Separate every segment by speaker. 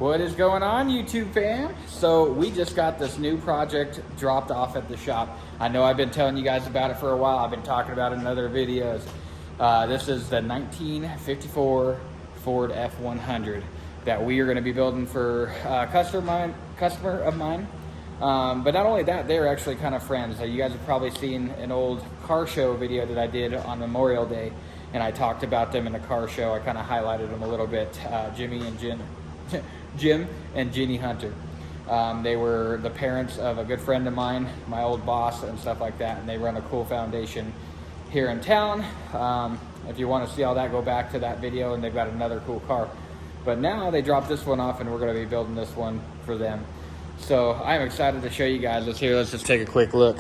Speaker 1: What is going on, YouTube fam? So we just got this new project dropped off at the shop. I know I've been telling you guys about it for a while. I've been talking about it in other videos. This is the 1954 Ford F100 that we are going to be building for a customer of mine. But not only that, they're actually kind of friends. You guys have probably seen an old car show video that I did on Memorial Day, and I talked about them in the car show. I kind of highlighted them a little bit. Jim and Jeannie Hunter. They were the parents of a good friend of mine, my old boss and stuff like that, and they run a cool foundation here in town. If you want to see all that, go back to that video, and they've got another cool car. But now they dropped this one off, and we're going to be building this one for them. So I'm excited to show you guys this here. Let's just take a quick look.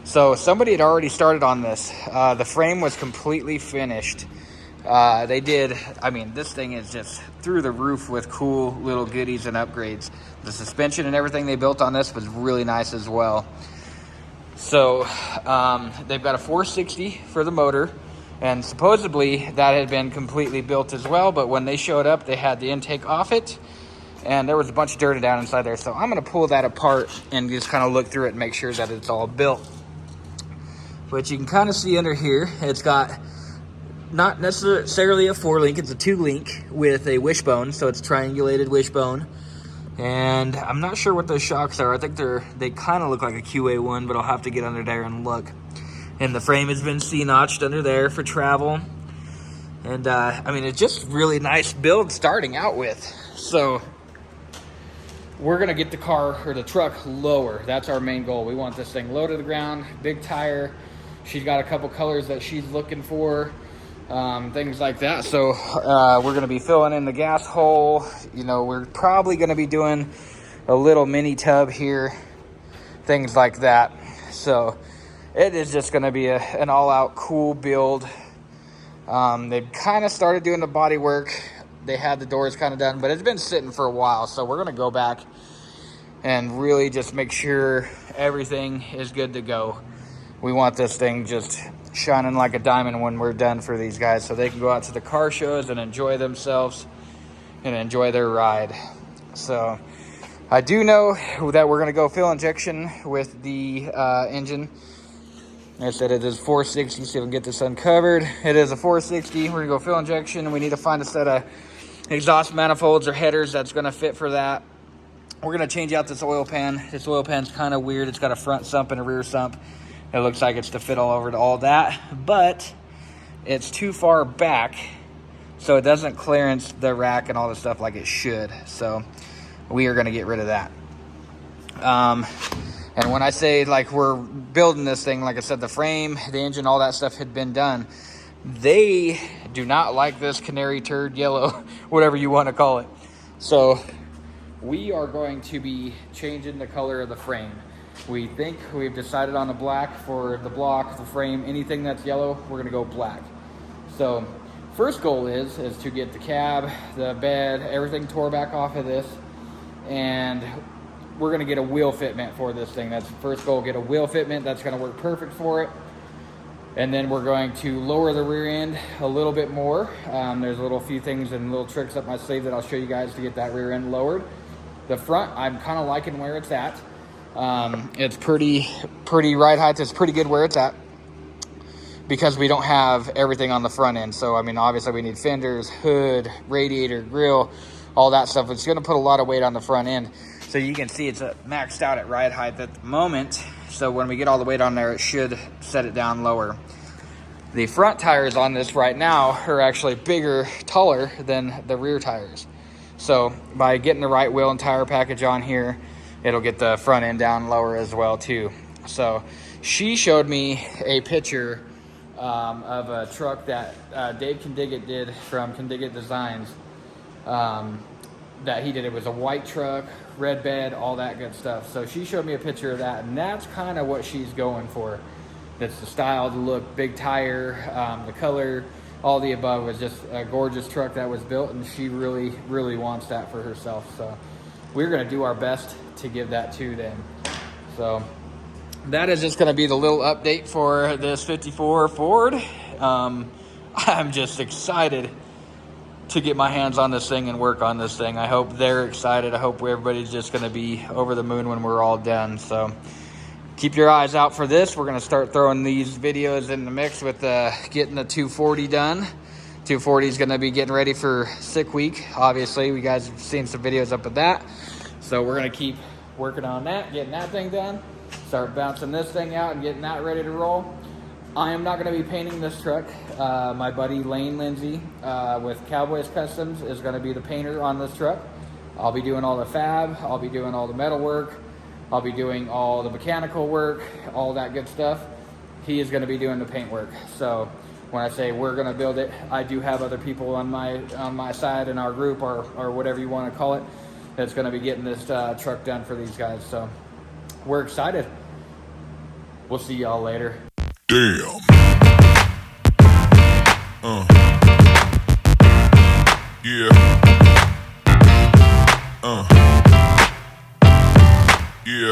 Speaker 1: So somebody had already started on this. The frame was completely finished. They did, I mean, this thing is just through the roof with cool little goodies and upgrades. The suspension and everything they built on this was really nice as well. So they've got a 460 for the motor, and supposedly that had been completely built as well, but when they showed up, they had the intake off it, and there was a bunch of dirt down inside there. So I'm going to pull that apart and just kind of look through it and make sure that it's all built. But you can kind of see under here, it's got not necessarily a 4-link, it's a 2-link with a wishbone, so it's triangulated wishbone. And I'm not sure what those shocks are. I think they kind of look like a QA1, but I'll have to get under there and look. And the frame has been C-notched under there for travel. And I mean, it's just really nice build starting out with. So we're gonna get the car or the truck lower. That's our main goal. We want this thing low to the ground, big tire. She's got a couple colors that she's looking for. Things like that. So we're going to be filling in the gas hole. You know, we're probably going to be doing a little mini tub here, things like that. So it is just going to be an all-out cool build. They've kind of started doing the body work. They had the doors kind of done, but it's been sitting for a while. So we're going to go back and really just make sure everything is good to go. We want this thing just shining like a diamond when we're done for these guys, so they can go out to the car shows and enjoy themselves and enjoy their ride. So I do know that we're going to go fuel injection with the engine. I said it is 460, so we can get this uncovered. It is a 460. We're going to go fuel injection, and we need to find a set of exhaust manifolds or headers that's going to fit for that. We're going to change out this oil pan. This oil pan's kind of weird. It's got a front sump and a rear sump. It looks like it's to fit all over to all that, but it's too far back, so it doesn't clearance the rack and all the stuff like it should. So we are going to get rid of that. And when I say like we're building this thing, like I said, the frame, the engine, all that stuff had been done. They do not like this canary turd yellow, whatever you want to call it. So we are going to be changing the color of the frame. We think we've decided on a black for the block, the frame, anything that's yellow, we're gonna go black. So first goal is to get the cab, the bed, everything tore back off of this, and we're gonna get a wheel fitment for this thing. That's the first goal, get a wheel fitment. That's gonna work perfect for it. And then we're going to lower the rear end a little bit more. There's a few things and little tricks up my sleeve that I'll show you guys to get that rear end lowered. The front, I'm kind of liking where it's at. It's pretty ride height. It's pretty good where it's at because we don't have everything on the front end. So, I mean, obviously we need fenders, hood, radiator, grill, all that stuff. It's going to put a lot of weight on the front end. So you can see it's maxed out at ride height at the moment. So when we get all the weight on there, it should set it down lower. The front tires on this right now are actually bigger, taller than the rear tires. So by getting the right wheel and tire package on here, it'll get the front end down lower as well too. So she showed me a picture of a truck that Dave Condiggett did from Condiggett Designs. That he did. It was a white truck, red bed, all that good stuff. So she showed me a picture of that, and that's kind of what she's going for. That's the style, the look, big tire, the color, all the above. Was just a gorgeous truck that was built, and she really wants that for herself. So we're going to do our best to give that to them. So that is just going to be the little update for this 54 Ford. I'm just excited to get my hands on this thing and work on this thing. I hope they're excited. I hope everybody's just going to be over the moon when we're all done. So keep your eyes out for this. We're going to start throwing these videos in the mix with getting the 240 done. 240 is going to be getting ready for sick week. Obviously, you guys have seen some videos up with that. So we're going to keep working on that, getting that thing done. Start bouncing this thing out and getting that ready to roll. I am not going to be painting this truck. My buddy Lane Lindsay with Cowboys Customs is going to be the painter on this truck. I'll be doing all the fab. I'll be doing all the metal work. I'll be doing all the mechanical work, all that good stuff. He is going to be doing the paint work. So when I say we're going to build it, I do have other people on my side in our group, or whatever you want to call it, that's going to be getting this truck done for these guys. So we're excited. We'll see y'all later.
Speaker 2: Damn. Yeah. Yeah.